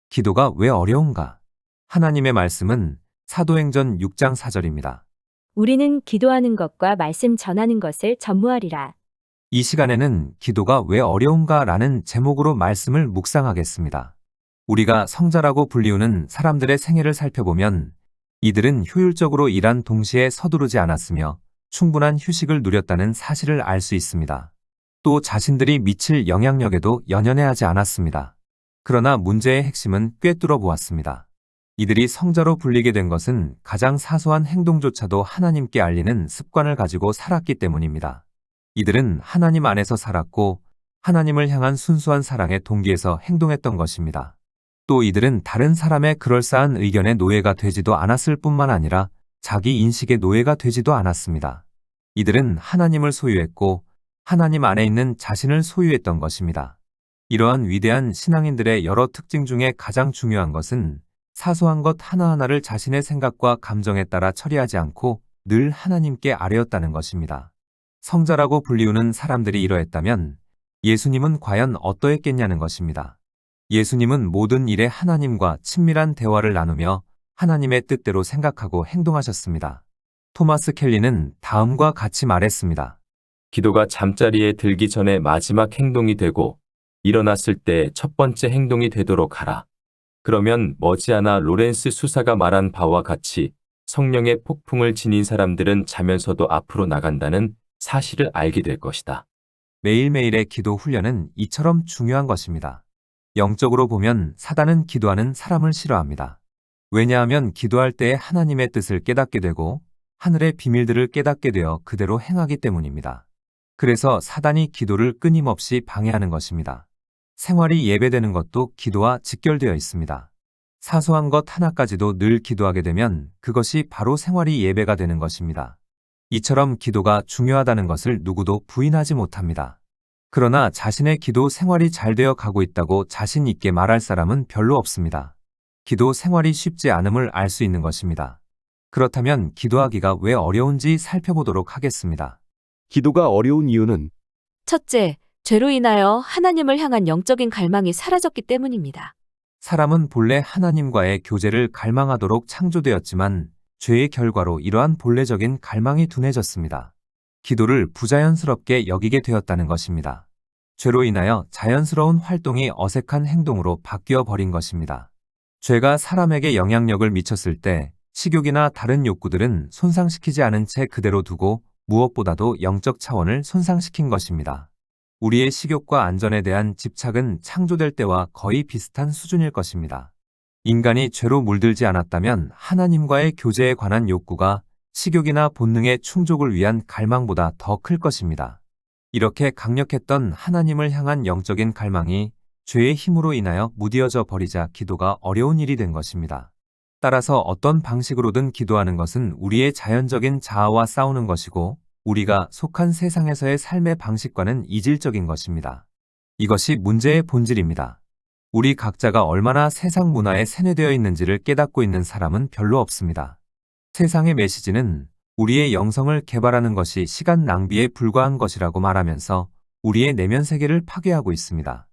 기도가 왜 어려운가? 하나님의 말씀은 사도행전 6장 4절입니다. 우리는 기도하는 것과 말씀 전하는 것을 전무하리라. 이 시간에는 기도가 왜 어려운가 라는 제목으로 말씀을 묵상하겠습니다. 우리가 성자라고 불리우는 사람들의 생애를 살펴보면 이들은 효율적으로 일한 동시에 서두르지 않았으며 충분한 휴식을 누렸다는 사실을 알 수 있습니다. 또 자신들이 미칠 영향력에도 연연해하지 않았습니다. 그러나 문제의 핵심은 꿰뚫어 보았습니다. 이들이 성자로 불리게 된 것은 가장 사소한 행동조차도 하나님께 알리는 습관을 가지고 살았기 때문입니다. 이들은 하나님 안에서 살았고 하나님을 향한 순수한 사랑의 동기에서 행동했던 것입니다. 또 이들은 다른 사람의 그럴싸한 의견의 노예가 되지도 않았을 뿐만 아니라 자기 인식의 노예가 되지도 않았습니다. 이들은 하나님을 소유했고 하나님 안에 있는 자신을 소유했던 것입니다. 이러한 위대한 신앙인들의 여러 특징 중에 가장 중요한 것은 사소한 것 하나하나를 자신의 생각과 감정에 따라 처리하지 않고 늘 하나님께 아뢰었다는 것입니다. 성자라고 불리우는 사람들이 이러했다면 예수님은 과연 어떠했겠냐는 것입니다. 예수님은 모든 일에 하나님과 친밀한 대화를 나누며 하나님의 뜻대로 생각하고 행동하셨습니다. 토마스 켈리는 다음과 같이 말했습니다. 기도가 잠자리에 들기 전에 마지막 행동이 되고 일어났을 때 첫 번째 행동이 되도록 하라. 그러면 머지않아 로렌스 수사가 말한 바와 같이 성령의 폭풍을 지닌 사람들은 자면서도 앞으로 나간다는 사실을 알게 될 것이다. 매일매일의 기도 훈련은 이처럼 중요한 것입니다. 영적으로 보면 사단은 기도하는 사람을 싫어합니다. 왜냐하면 기도할 때에 하나님의 뜻을 깨닫게 되고 하늘의 비밀들을 깨닫게 되어 그대로 행하기 때문입니다. 그래서 사단이 기도를 끊임없이 방해하는 것입니다. 생활이 예배되는 것도 기도와 직결되어 있습니다. 사소한 것 하나까지도 늘 기도하게 되면 그것이 바로 생활이 예배가 되는 것입니다. 이처럼 기도가 중요하다는 것을 누구도 부인하지 못합니다. 그러나 자신의 기도 생활이 잘 되어 가고 있다고 자신 있게 말할 사람은 별로 없습니다. 기도 생활이 쉽지 않음을 알 수 있는 것입니다. 그렇다면 기도하기가 왜 어려운지 살펴보도록 하겠습니다. 기도가 어려운 이유는 첫째, 죄로 인하여 하나님을 향한 영적인 갈망이 사라졌기 때문입니다. 사람은 본래 하나님과의 교제를 갈망하도록 창조되었지만 죄의 결과로 이러한 본래적인 갈망이 둔해졌습니다. 기도를 부자연스럽게 여기게 되었다는 것입니다. 죄로 인하여 자연스러운 활동이 어색한 행동으로 바뀌어 버린 것입니다. 죄가 사람에게 영향력을 미쳤을 때 식욕이나 다른 욕구들은 손상시키지 않은 채 그대로 두고 무엇보다도 영적 차원을 손상시킨 것입니다. 우리의 식욕과 안전에 대한 집착은 창조될 때와 거의 비슷한 수준일 것입니다. 인간이 죄로 물들지 않았다면 하나님과의 교제에 관한 욕구가 식욕이나 본능의 충족을 위한 갈망보다 더 클 것입니다. 이렇게 강력했던 하나님을 향한 영적인 갈망이 죄의 힘으로 인하여 무디어져 버리자 기도가 어려운 일이 된 것입니다. 따라서 어떤 방식으로든 기도하는 것은 우리의 자연적인 자아와 싸우는 것이고 우리가 속한 세상에서의 삶의 방식과는 이질적인 것입니다. 이것이 문제의 본질입니다. 우리 각자가 얼마나 세상 문화에 세뇌되어 있는지를 깨닫고 있는 사람은 별로 없습니다. 세상의 메시지는 우리의 영성을 개발하는 것이 시간 낭비에 불과한 것이라고 말하면서 우리의 내면 세계를 파괴하고 있습니다.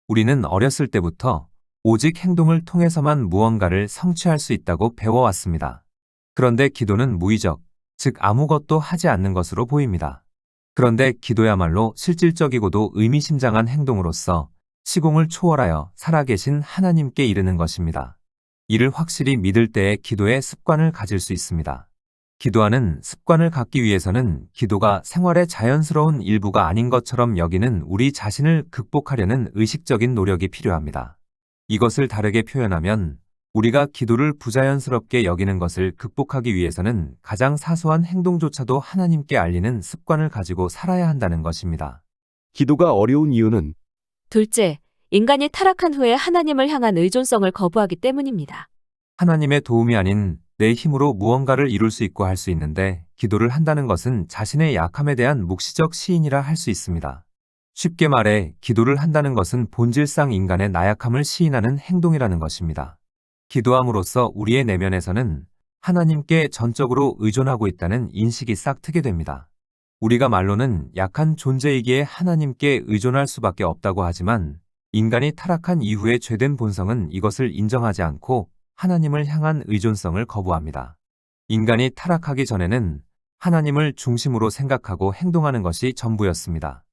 우리는 어렸을 때부터 오직 행동을 통해서만 무언가를 성취할 수 있다고 배워왔습니다. 그런데 기도는 무의적, 즉 아무것도 하지 않는 것으로 보입니다. 그런데 기도야말로 실질적이고도 의미심장한 행동으로서 시공을 초월하여 살아계신 하나님께 이르는 것입니다. 이를 확실히 믿을 때에 기도의 습관을 가질 수 있습니다. 기도하는 습관을 갖기 위해서는 기도가 생활의 자연스러운 일부가 아닌 것처럼 여기는 우리 자신을 극복하려는 의식적인 노력이 필요합니다. 이것을 다르게 표현하면 우리가 기도를 부자연스럽게 여기는 것을 극복하기 위해서는 가장 사소한 행동조차도 하나님께 알리는 습관을 가지고 살아야 한다는 것입니다. 기도가 어려운 이유는 둘째, 인간이 타락한 후에 하나님을 향한 의존성을 거부하기 때문입니다. 하나님의 도움이 아닌 내 힘으로 무언가를 이룰 수 있고 할 수 있는데 기도를 한다는 것은 자신의 약함에 대한 묵시적 시인이라 할 수 있습니다. 쉽게 말해 기도를 한다는 것은 본질상 인간의 나약함을 시인하는 행동이라는 것입니다. 기도함으로써 우리의 내면에서는 하나님께 전적으로 의존하고 있다는 인식이 싹 트게 됩니다. 우리가 말로는 약한 존재이기에 하나님께 의존할 수밖에 없다고 하지만 인간이 타락한 이후의 죄된 본성은 이것을 인정하지 않고 하나님을 향한 의존성을 거부합니다. 인간이 타락하기 전에는 하나님을 중심으로 생각하고 행동하는 것이 전부였습니다.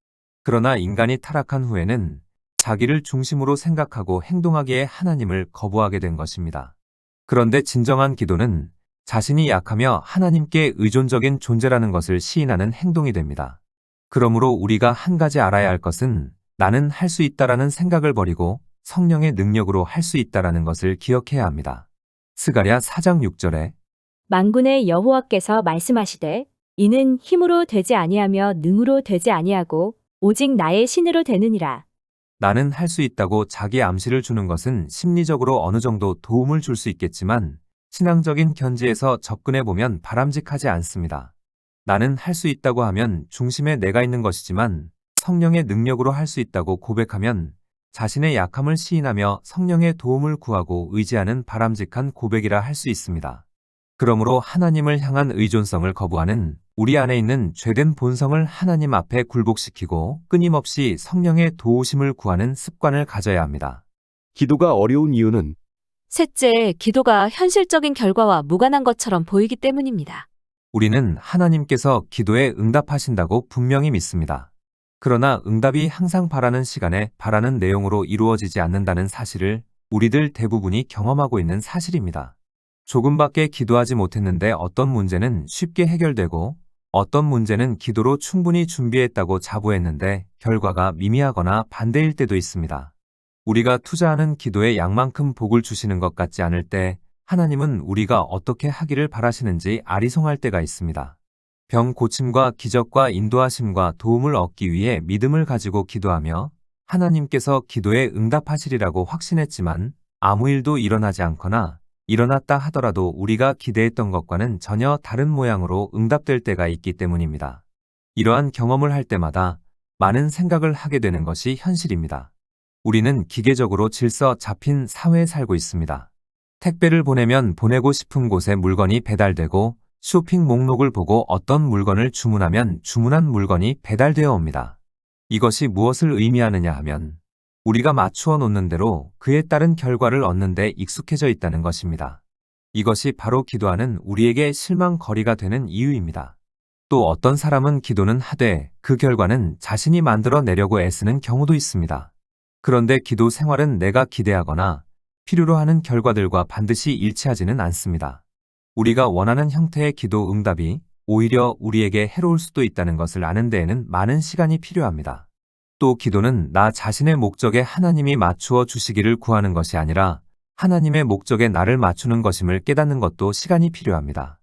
그러나 인간이 타락한 후에는 자기를 중심으로 생각하고 행동하기에 하나님을 거부하게 된 것입니다. 그런데 진정한 기도는 자신이 약하며 하나님께 의존적인 존재라는 것을 시인하는 행동이 됩니다. 그러므로 우리가 한 가지 알아야 할 것은 나는 할 수 있다라는 생각을 버리고 성령의 능력으로 할 수 있다라는 것을 기억해야 합니다. 스가랴 4장 6절에 만군의 여호와께서 말씀하시되 이는 힘으로 되지 아니하며 능으로 되지 아니하고 오직 나의 신으로 되느니라. 나는 할 수 있다고 자기 암시를 주는 것은 심리적으로 어느 정도 도움을 줄 수 있겠지만 신앙적인 견지에서 접근해보면 바람직하지 않습니다. 나는 할 수 있다고 하면 중심에 내가 있는 것이지만 성령의 능력으로 할 수 있다고 고백하면 자신의 약함을 시인하며 성령의 도움을 구하고 의지하는 바람직한 고백이라 할 수 있습니다. 그러므로 하나님을 향한 의존성을 거부하는 우리 안에 있는 죄된 본성을 하나님 앞에 굴복시키고 끊임없이 성령의 도우심을 구하는 습관을 가져야 합니다. 기도가 어려운 이유는 셋째, 기도가 현실적인 결과와 무관한 것처럼 보이기 때문입니다. 우리는 하나님께서 기도에 응답하신다고 분명히 믿습니다. 그러나 응답이 항상 바라는 시간에 바라는 내용으로 이루어지지 않는다는 사실을 우리들 대부분이 경험하고 있는 사실입니다. 조금밖에 기도하지 못했는데 어떤 문제는 쉽게 해결되고 어떤 문제는 기도로 충분히 준비했다고 자부했는데 결과가 미미하거나 반대일 때도 있습니다. 우리가 투자하는 기도의 양만큼 복을 주시는 것 같지 않을 때 하나님은 우리가 어떻게 하기를 바라시는지 아리송할 때가 있습니다. 병 고침과 기적과 인도하심과 도움을 얻기 위해 믿음을 가지고 기도하며 하나님께서 기도에 응답하시리라고 확신했지만 아무 일도 일어나지 않거나 일어났다 하더라도 우리가 기대했던 것과는 전혀 다른 모양으로 응답될 때가 있기 때문입니다. 이러한 경험을 할 때마다 많은 생각을 하게 되는 것이 현실입니다. 우리는 기계적으로 질서 잡힌 사회에 살고 있습니다. 택배를 보내면 보내고 싶은 곳에 물건이 배달되고 쇼핑 목록을 보고 어떤 물건을 주문하면 주문한 물건이 배달되어 옵니다. 이것이 무엇을 의미하느냐 하면 우리가 맞추어 놓는 대로 그에 따른 결과를 얻는 데 익숙해져 있다는 것입니다. 이것이 바로 기도하는 우리에게 실망거리가 되는 이유입니다. 또 어떤 사람은 기도는 하되 그 결과는 자신이 만들어내려고 애쓰는 경우도 있습니다. 그런데 기도 생활은 내가 기대하거나 필요로 하는 결과들과 반드시 일치하지는 않습니다. 우리가 원하는 형태의 기도 응답이 오히려 우리에게 해로울 수도 있다는 것을 아는 데에는 많은 시간이 필요합니다. 또 기도는 나 자신의 목적에 하나님이 맞추어 주시기를 구하는 것이 아니라 하나님의 목적에 나를 맞추는 것임을 깨닫는 것도 시간이 필요합니다.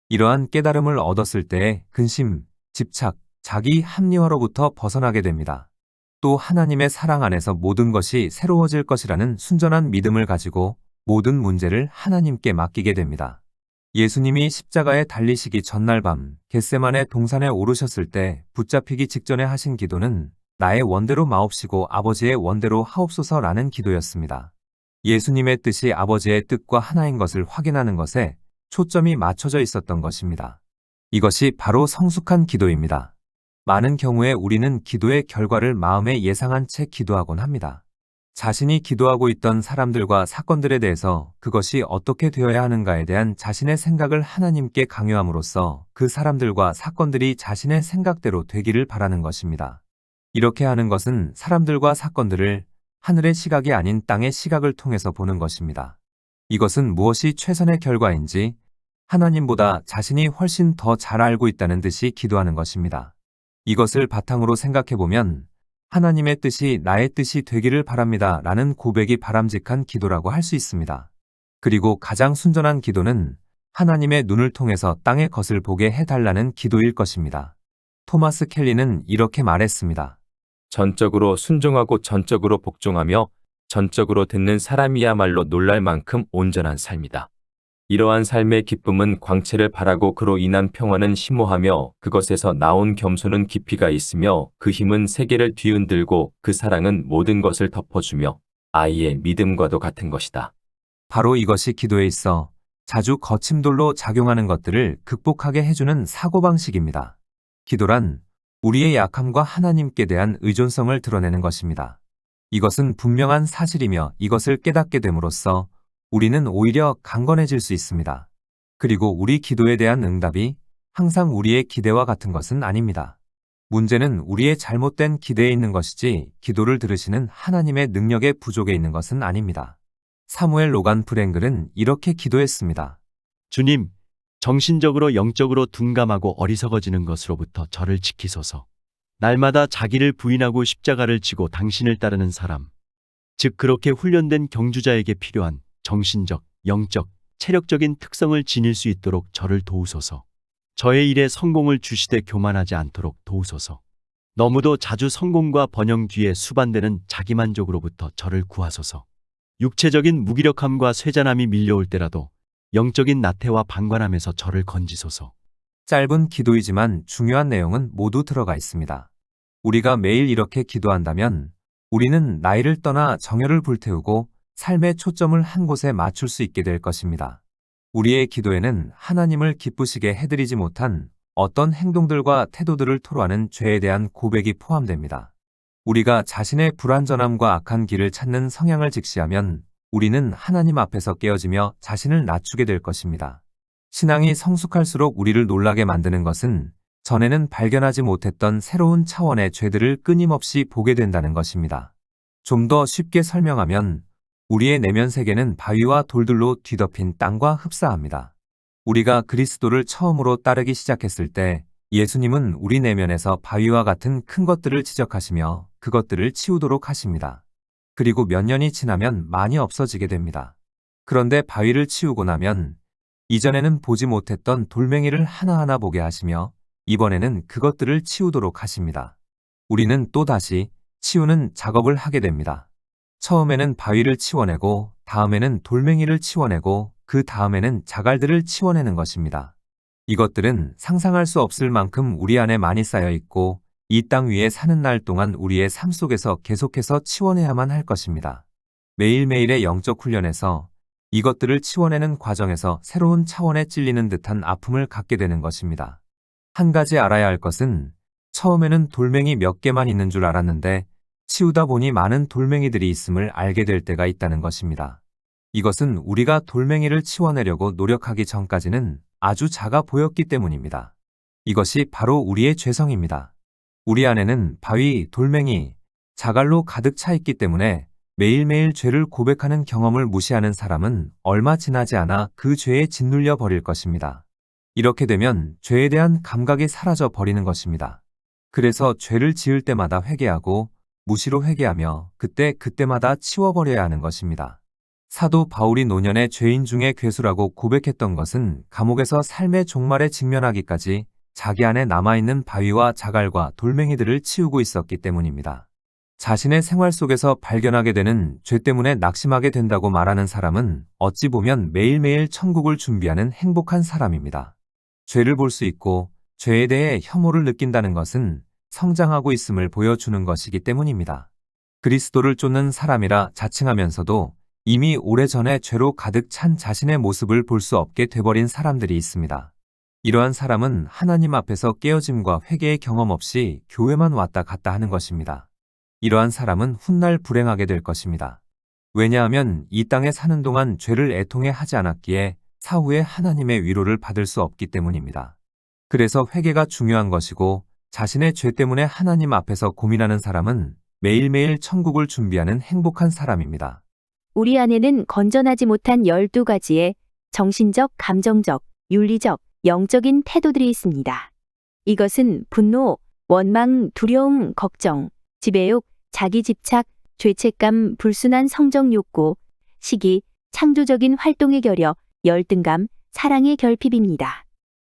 이러한 깨달음을 얻었을 때에 근심, 집착, 자기 합리화로부터 벗어나게 됩니다. 또 하나님의 사랑 안에서 모든 것이 새로워질 것이라는 순전한 믿음을 가지고 모든 문제를 하나님께 맡기게 됩니다. 예수님이 십자가에 달리시기 전날 밤 겟세마네 동산에 오르셨을 때 붙잡히기 직전에 하신 기도는 나의 원대로 마옵시고 아버지의 원대로 하옵소서라는 기도였습니다. 예수님의 뜻이 아버지의 뜻과 하나인 것을 확인하는 것에 초점이 맞춰져 있었던 것입니다. 이것이 바로 성숙한 기도입니다. 많은 경우에 우리는 기도의 결과를 마음에 예상한 채 기도하곤 합니다. 자신이 기도하고 있던 사람들과 사건들에 대해서 그것이 어떻게 되어야 하는가에 대한 자신의 생각을 하나님께 강요함으로써 그 사람들과 사건들이 자신의 생각대로 되기를 바라는 것입니다. 이렇게 하는 것은 사람들과 사건들을 하늘의 시각이 아닌 땅의 시각을 통해서 보는 것입니다. 이것은 무엇이 최선의 결과인지 하나님보다 자신이 훨씬 더 잘 알고 있다는 듯이 기도하는 것입니다. 이것을 바탕으로 생각해보면 하나님의 뜻이 나의 뜻이 되기를 바랍니다 라는 고백이 바람직한 기도라고 할 수 있습니다. 그리고 가장 순전한 기도는 하나님의 눈을 통해서 땅의 것을 보게 해달라는 기도일 것입니다. 토마스 켈리는 이렇게 말했습니다. 전적으로 순종하고 전적으로 복종하며 전적으로 듣는 사람이야말로 놀랄 만큼 온전한 삶이다. 이러한 삶의 기쁨은 광채를 바라고 그로 인한 평화는 심오하며 그것에서 나온 겸손은 깊이가 있으며 그 힘은 세계를 뒤흔들고 그 사랑은 모든 것을 덮어주며 아이의 믿음과도 같은 것이다. 바로 이것이 기도에 있어 자주 거침돌로 작용하는 것들을 극복하게 해주는 사고방식입니다. 기도란 우리의 약함과 하나님께 대한 의존성을 드러내는 것입니다. 이것은 분명한 사실이며 이것을 깨닫게 됨으로써 우리는 오히려 강건해질 수 있습니다. 그리고 우리 기도에 대한 응답이 항상 우리의 기대와 같은 것은 아닙니다. 문제는 우리의 잘못된 기대에 있는 것이지 기도를 들으시는 하나님의 능력의 부족에 있는 것은 아닙니다. 사무엘 로간 프랭글은 이렇게 기도했습니다. 주님, 정신적으로 영적으로 둔감하고 어리석어지는 것으로부터 저를 지키소서. 날마다 자기를 부인하고 십자가를 지고 당신을 따르는 사람, 즉 그렇게 훈련된 경주자에게 필요한 정신적, 영적, 체력적인 특성을 지닐 수 있도록 저를 도우소서. 저의 일에 성공을 주시되 교만하지 않도록 도우소서. 너무도 자주 성공과 번영 뒤에 수반되는 자기만족으로부터 저를 구하소서. 육체적인 무기력함과 쇠잔함이 밀려올 때라도 영적인 나태와 방관함에서 저를 건지소서. 짧은 기도이지만 중요한 내용은 모두 들어가 있습니다. 우리가 매일 이렇게 기도한다면 우리는 나이를 떠나 정열을 불태우고 삶의 초점을 한 곳에 맞출 수 있게 될 것입니다. 우리의 기도에는 하나님을 기쁘시게 해드리지 못한 어떤 행동들과 태도들을 토로하는 죄에 대한 고백이 포함됩니다. 우리가 자신의 불완전함과 악한 길을 찾는 성향을 직시하면 우리는 하나님 앞에서 깨어지며 자신을 낮추게 될 것입니다. 신앙이 성숙할수록 우리를 놀라게 만드는 것은 전에는 발견하지 못했던 새로운 차원의 죄들을 끊임없이 보게 된다는 것입니다. 좀 더 쉽게 설명하면 우리의 내면 세계는 바위와 돌들로 뒤덮인 땅과 흡사합니다. 우리가 그리스도를 처음으로 따르기 시작했을 때 예수님은 우리 내면에서 바위와 같은 큰 것들을 지적하시며 그것들을 치우도록 하십니다. 그리고 몇 년이 지나면 많이 없어지게 됩니다. 그런데 바위를 치우고 나면 이전에는 보지 못했던 돌멩이를 하나하나 보게 하시며 이번에는 그것들을 치우도록 하십니다. 우리는 또다시 치우는 작업을 하게 됩니다. 처음에는 바위를 치워내고 다음에는 돌멩이를 치워내고 그 다음에는 자갈들을 치워내는 것입니다. 이것들은 상상할 수 없을 만큼 우리 안에 많이 쌓여 있고 이 땅 위에 사는 날 동안 우리의 삶 속에서 계속해서 치워내야만 할 것입니다. 매일매일의 영적 훈련에서 이것들을 치워내는 과정에서 새로운 차원에 찔리는 듯한 아픔을 갖게 되는 것입니다. 한 가지 알아야 할 것은 처음에는 돌멩이 몇 개만 있는 줄 알았는데 치우다 보니 많은 돌멩이들이 있음을 알게 될 때가 있다는 것입니다. 이것은 우리가 돌멩이를 치워내려고 노력하기 전까지는 아주 작아 보였기 때문입니다. 이것이 바로 우리의 죄성입니다. 우리 안에는 바위, 돌멩이, 자갈로 가득 차 있기 때문에 매일매일 죄를 고백하는 경험을 무시하는 사람은 얼마 지나지 않아 그 죄에 짓눌려 버릴 것입니다. 이렇게 되면 죄에 대한 감각이 사라져 버리는 것입니다. 그래서 죄를 지을 때마다 회개하고 무시로 회개하며 그때마다 치워버려야 하는 것입니다. 사도 바울이 노년의 죄인 중에 괴수라고 고백했던 것은 감옥에서 삶의 종말에 직면하기까지 자기 안에 남아있는 바위와 자갈과 돌멩이들을 치우고 있었기 때문입니다. 자신의 생활 속에서 발견하게 되는 죄 때문에 낙심하게 된다고 말하는 사람은 어찌 보면 매일매일 천국을 준비하는 행복한 사람입니다. 죄를 볼 수 있고 죄에 대해 혐오를 느낀다는 것은 성장하고 있음을 보여주는 것이기 때문입니다. 그리스도를 쫓는 사람이라 자칭하면서도 이미 오래전에 죄로 가득 찬 자신의 모습을 볼 수 없게 돼버린 사람들이 있습니다. 이러한 사람은 하나님 앞에서 깨어짐과 회개의 경험 없이 교회만 왔다 갔다 하는 것입니다. 이러한 사람은 훗날 불행하게 될 것입니다. 왜냐하면 이 땅에 사는 동안 죄를 애통해 하지 않았기에 사후에 하나님의 위로를 받을 수 없기 때문입니다. 그래서 회개가 중요한 것이고 자신의 죄 때문에 하나님 앞에서 고민하는 사람은 매일매일 천국을 준비하는 행복한 사람입니다. 우리 안에는 건전하지 못한 12가지의 정신적, 감정적, 윤리적, 영적인 태도들이 있습니다. 이것은 분노, 원망, 두려움, 걱정, 지배욕, 자기집착, 죄책감, 불순한 성적 욕구, 시기, 창조적인 활동의 결여, 열등감, 사랑의 결핍입니다.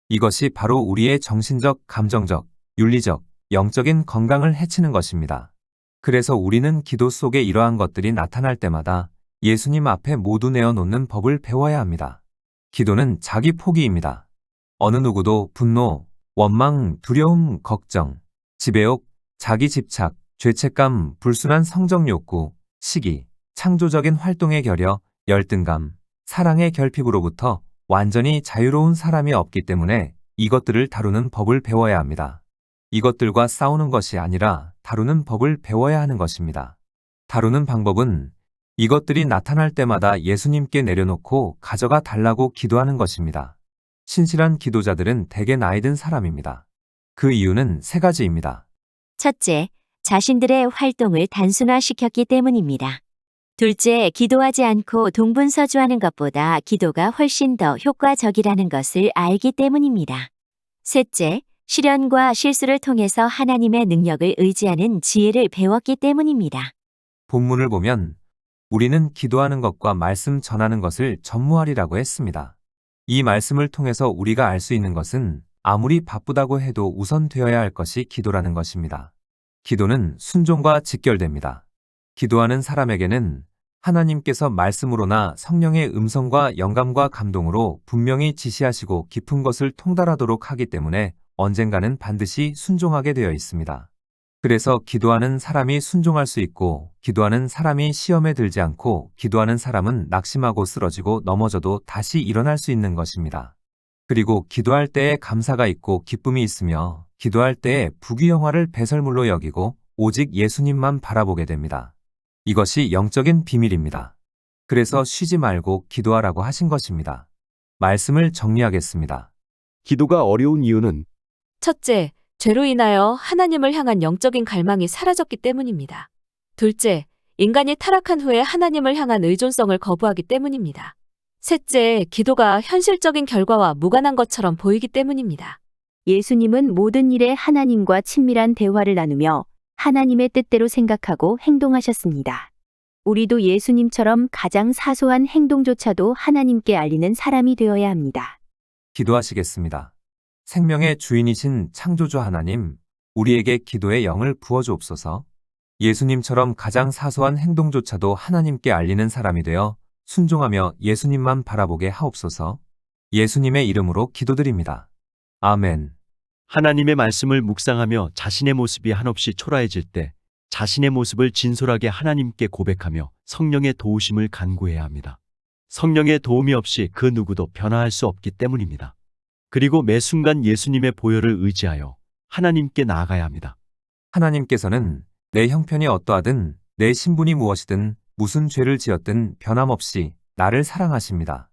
이것이 바로 우리의 정신적, 감정적, 윤리적, 영적인 건강을 해치는 것입니다. 그래서 우리는 기도 속에 이러한 것들이 나타날 때마다 예수님 앞에 모두 내어놓는 법을 배워야 합니다. 기도는 자기 포기입니다. 어느 누구도 분노, 원망, 두려움, 걱정, 지배욕, 자기 집착, 죄책감, 불순한 성적 욕구, 시기, 창조적인 활동의 결여, 열등감, 사랑의 결핍으로부터 완전히 자유로운 사람이 없기 때문에 이것들을 다루는 법을 배워야 합니다. 이것들과 싸우는 것이 아니라 다루는 법을 배워야 하는 것입니다. 다루는 방법은 이것들이 나타날 때마다 예수님께 내려놓고 가져가 달라고 기도하는 것입니다. 신실한 기도자들은 대개 나이 든 사람입니다. 그 이유는 세 가지입니다. 첫째, 자신들의 활동을 단순화시켰기 때문입니다. 둘째, 기도하지 않고 동분서주하는 것보다 기도가 훨씬 더 효과적이라는 것을 알기 때문입니다. 셋째, 시련과 실수를 통해서 하나님의 능력을 의지하는 지혜를 배웠기 때문입니다. 본문을 보면 우리는 기도하는 것과 말씀 전하는 것을 전무하리라고 했습니다. 이 말씀을 통해서 우리가 알 수 있는 것은 아무리 바쁘다고 해도 우선 되어야 할 것이 기도라는 것입니다. 기도는 순종과 직결됩니다. 기도하는 사람에게는 하나님께서 말씀으로나 성령의 음성과 영감과 감동으로 분명히 지시하시고 깊은 것을 통달하도록 하기 때문에 언젠가는 반드시 순종하게 되어 있습니다. 그래서 기도하는 사람이 순종할 수 있고, 기도하는 사람이 시험에 들지 않고, 기도하는 사람은 낙심하고 쓰러지고 넘어져도 다시 일어날 수 있는 것입니다. 그리고 기도할 때에 감사가 있고 기쁨이 있으며, 기도할 때에 부귀영화를 배설물로 여기고 오직 예수님만 바라보게 됩니다. 이것이 영적인 비밀입니다. 그래서 쉬지 말고 기도하라고 하신 것입니다. 말씀을 정리하겠습니다. 기도가 어려운 이유는 첫째, 죄로 인하여 하나님을 향한 영적인 갈망이 사라졌기 때문입니다. 둘째, 인간이 타락한 후에 하나님을 향한 의존성을 거부하기 때문입니다. 셋째, 기도가 현실적인 결과와 무관한 것처럼 보이기 때문입니다. 예수님은 모든 일에 하나님과 친밀한 대화를 나누며 하나님의 뜻대로 생각하고 행동하셨습니다. 우리도 예수님처럼 가장 사소한 행동조차도 하나님께 알리는 사람이 되어야 합니다. 기도하시겠습니다. 생명의 주인이신 창조주 하나님, 우리에게 기도의 영을 부어주옵소서. 예수님처럼 가장 사소한 행동조차도 하나님께 알리는 사람이 되어 순종하며 예수님만 바라보게 하옵소서. 예수님의 이름으로 기도드립니다. 아멘. 하나님의 말씀을 묵상하며 자신의 모습이 한없이 초라해질 때 자신의 모습을 진솔하게 하나님께 고백하며 성령의 도우심을 간구해야 합니다. 성령의 도움이 없이 그 누구도 변화할 수 없기 때문입니다. 그리고 매 순간 예수님의 보혈을 의지하여 하나님께 나아가야 합니다. 하나님께서는 내 형편이 어떠하든 내 신분이 무엇이든 무슨 죄를 지었든 변함없이 나를 사랑하십니다.